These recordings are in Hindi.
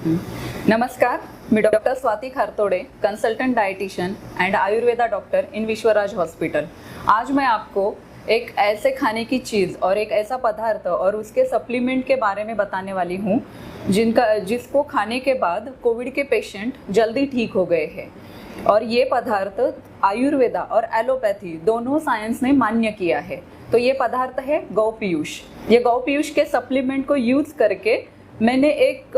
नमस्कार, मी doctor Swati Khartode, consultant dietitian and Ayurveda doctor in Vishwaraj hospital. आज मैं आपको एक ऐसे खाने की चीज़ और एक ऐसा पदार्थ और उसके सप्लीमेंट के बारे में बताने वाली हूँ जिसको खाने के बाद कोविड के पेशेंट जल्दी ठीक हो गए हैं। और ये पदार्थ आयुर्वेदा और एलोपैथी दोनों साइंस ने मान्य किया है। तो ये पदार्थ है गौ पीयूष। ये गौ पीयूष के सप्लीमेंट को यूज़ करके मैंने एक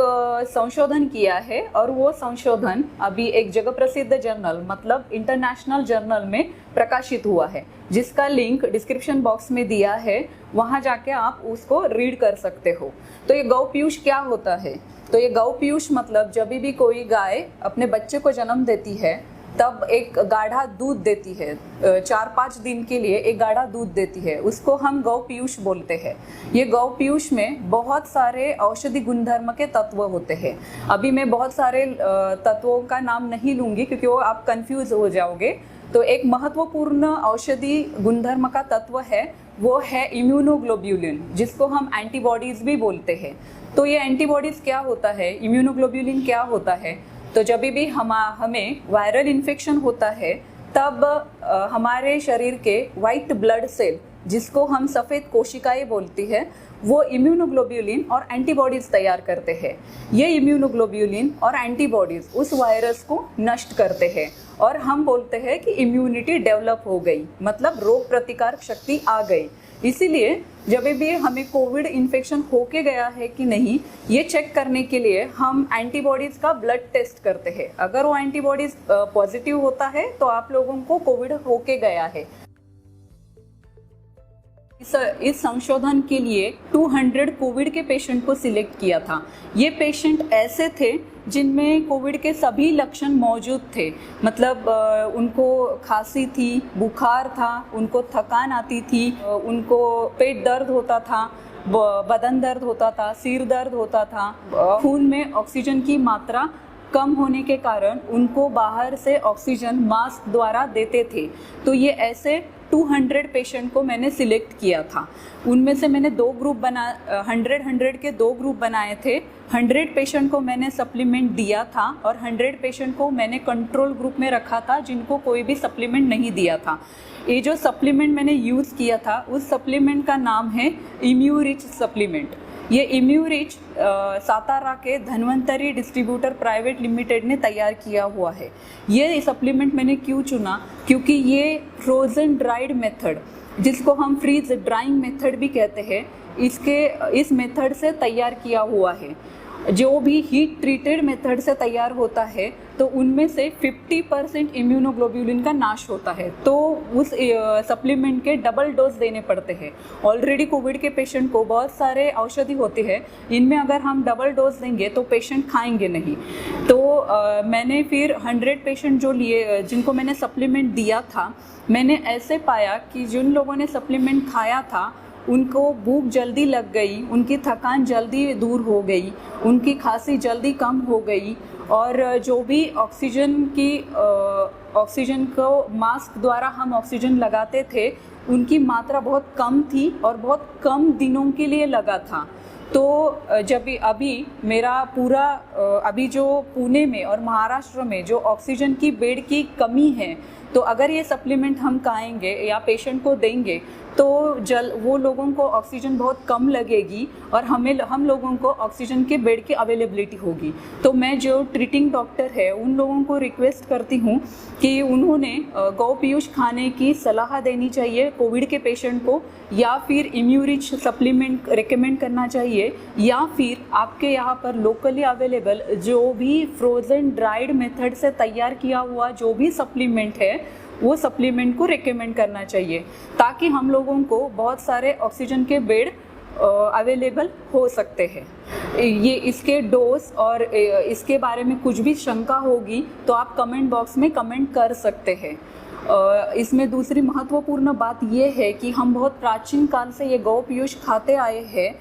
संशोधन किया है और वो संशोधन अभी एक जगह प्रसिद्ध जर्नल मतलब इंटरनेशनल जर्नल में प्रकाशित हुआ है, जिसका लिंक डिस्क्रिप्शन बॉक्स में दिया है। वहाँ जाके आप उसको रीड कर सकते हो। तो ये गौ पीयूष क्या होता है? तो ये गौ पीयूष मतलब जब भी कोई गाय अपने बच्चे को जन्म देती है तब एक गाढ़ा दूध देती है, 4-5 दिन के लिए एक गाढ़ा दूध देती है, उसको हम गौ पीयूष बोलते हैं। ये गौ पीयूष में बहुत सारे औषधि गुणधर्म के तत्व होते हैं। अभी मैं बहुत सारे तत्वों का नाम नहीं लूँगी क्योंकि वो आप कंफ्यूज हो जाओगे। तो एक महत्वपूर्ण औषधि गुणधर्म का तत्व है, वो है इम्यूनोग्लोब्यूलिन, जिसको हम एंटीबॉडीज़ भी बोलते हैं। तो ये एंटीबॉडीज़ क्या होता है, इम्यूनोग्लोब्यूलिन क्या होता है? तो जब भी हमें वायरल इन्फेक्शन होता है तब हमारे शरीर के वाइट ब्लड सेल, जिसको हम सफ़ेद कोशिकाएं बोलती है, वो इम्यूनोग्लोब्यूलिन और एंटीबॉडीज़ तैयार करते हैं। ये इम्यूनोग्लोब्यूलिन और एंटीबॉडीज़ उस वायरस को नष्ट करते हैं और हम बोलते हैं कि इम्यूनिटी डेवलप हो गई, मतलब रोग प्रतिकारक शक्ति आ गई। इसीलिए जब भी हमें कोविड इन्फेक्शन होके गया है कि नहीं, ये चेक करने के लिए हम एंटीबॉडीज़ का ब्लड टेस्ट करते हैं। अगर वो एंटीबॉडीज़ पॉजिटिव होता है तो आप लोगों को कोविड होके गया है। इस संशोधन के लिए 200 कोविड के पेशेंट को सिलेक्ट किया था। ये पेशेंट ऐसे थे जिनमें कोविड के सभी लक्षण मौजूद थे, मतलब उनको खांसी थी, बुखार था, उनको थकान आती थी, उनको पेट दर्द होता था, बदन दर्द होता था, सिर दर्द होता था, खून में ऑक्सीजन की मात्रा कम होने के कारण उनको बाहर से ऑक्सीजन मास्क द्वारा देते थे। तो ये ऐसे 200 पेशेंट को मैंने सिलेक्ट किया था। उनमें से मैंने 2 ग्रुप 100 के 2 ग्रुप बनाए थे। 100 पेशेंट को मैंने सप्लीमेंट दिया था और 100 पेशेंट को मैंने कंट्रोल ग्रुप में रखा था, जिनको कोई भी सप्लीमेंट नहीं दिया था। ये जो सप्लीमेंट मैंने यूज़ किया था उस सप्लीमेंट का नाम है इम्यूरिच सप्लीमेंट। ये इम्यूरिच सातारा के धन्वंतरी डिस्ट्रीब्यूटर प्राइवेट लिमिटेड ने तैयार किया हुआ है। ये सप्लीमेंट मैंने क्यों चुना? क्योंकि ये फ्रोज़न ड्राइड मेथड, जिसको हम फ्रीज ड्राइंग मेथड भी कहते हैं, इस मेथड से तैयार किया हुआ है। जो भी हीट ट्रीटेड मेथड से तैयार होता है तो उनमें से 50% इम्यूनोग्लोब्यूलिन का नाश होता है। तो उस सप्लीमेंट के डबल डोज देने पड़ते हैं। ऑलरेडी कोविड के पेशेंट को बहुत सारे औषधि होते हैं, इनमें अगर हम डबल डोज देंगे तो पेशेंट खाएंगे नहीं। तो मैंने फिर 100 पेशेंट जो लिए, जिनको मैंने सप्लीमेंट दिया था, मैंने ऐसे पाया कि जिन लोगों ने सप्लीमेंट खाया था उनको भूख जल्दी लग गई, उनकी थकान जल्दी दूर हो गई, उनकी खांसी जल्दी कम हो गई, और जो भी ऑक्सीजन को मास्क द्वारा हम ऑक्सीजन लगाते थे उनकी मात्रा बहुत कम थी और बहुत कम दिनों के लिए लगा था। तो जब अभी मेरा पूरा अभी जो पुणे में और महाराष्ट्र में जो ऑक्सीजन की बेड की कमी है, तो अगर ये सप्लीमेंट हम खाएंगे या पेशेंट को देंगे तो वो लोगों को ऑक्सीजन बहुत कम लगेगी और हम लोगों को ऑक्सीजन के बेड की अवेलेबिलिटी होगी। तो मैं जो ट्रीटिंग डॉक्टर है उन लोगों को रिक्वेस्ट करती हूँ कि उन्होंने गौ पीयूष खाने की सलाह देनी चाहिए कोविड के पेशेंट को, या फिर इम्यूरिच सप्लीमेंट रिकमेंड करना चाहिए, या फिर आपके यहाँ पर लोकली अवेलेबल जो भी फ्रोज़न ड्राइड मेथड से तैयार किया हुआ जो भी सप्लीमेंट है वो सप्लीमेंट को रिकमेंड करना चाहिए, ताकि हम लोगों को बहुत सारे ऑक्सीजन के बेड अवेलेबल हो सकते हैं। ये इसके डोज और इसके बारे में कुछ भी शंका होगी तो आप कमेंट बॉक्स में कमेंट कर सकते हैं। इसमें दूसरी महत्वपूर्ण बात ये है कि हम बहुत प्राचीन काल से ये गौ पीयूष खाते आए हैं।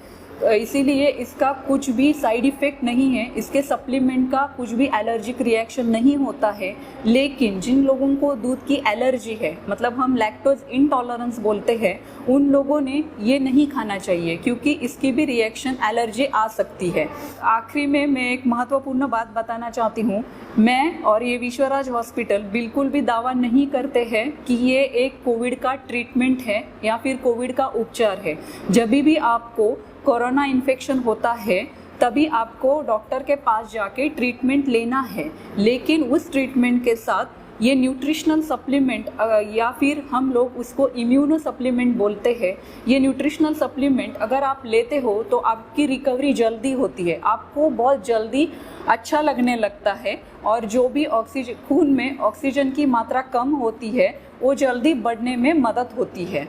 इसीलिए इसका कुछ भी साइड इफ़ेक्ट नहीं है, इसके सप्लीमेंट का कुछ भी एलर्जिक रिएक्शन नहीं होता है। लेकिन जिन लोगों को दूध की एलर्जी है, मतलब हम लैक्टोज इंटॉलरेंस बोलते हैं, उन लोगों ने ये नहीं खाना चाहिए क्योंकि इसकी भी रिएक्शन एलर्जी आ सकती है। आखिरी में मैं एक महत्वपूर्ण बात बताना चाहती हूँ। मैं और ये विश्वराज हॉस्पिटल बिल्कुल भी दावा नहीं करते हैं कि ये एक कोविड का ट्रीटमेंट है या फिर कोविड का उपचार है। जब भी आपको कोरोना इन्फेक्शन होता है तभी आपको डॉक्टर के पास जाके ट्रीटमेंट लेना है, लेकिन उस ट्रीटमेंट के साथ ये न्यूट्रिशनल सप्लीमेंट या फिर हम लोग उसको इम्यूनो सप्लीमेंट बोलते हैं, ये न्यूट्रिशनल सप्लीमेंट अगर आप लेते हो तो आपकी रिकवरी जल्दी होती है, आपको बहुत जल्दी अच्छा लगने लगता है और जो भी ऑक्सीजन खून में ऑक्सीजन की मात्रा कम होती है वो जल्दी बढ़ने में मदद होती है।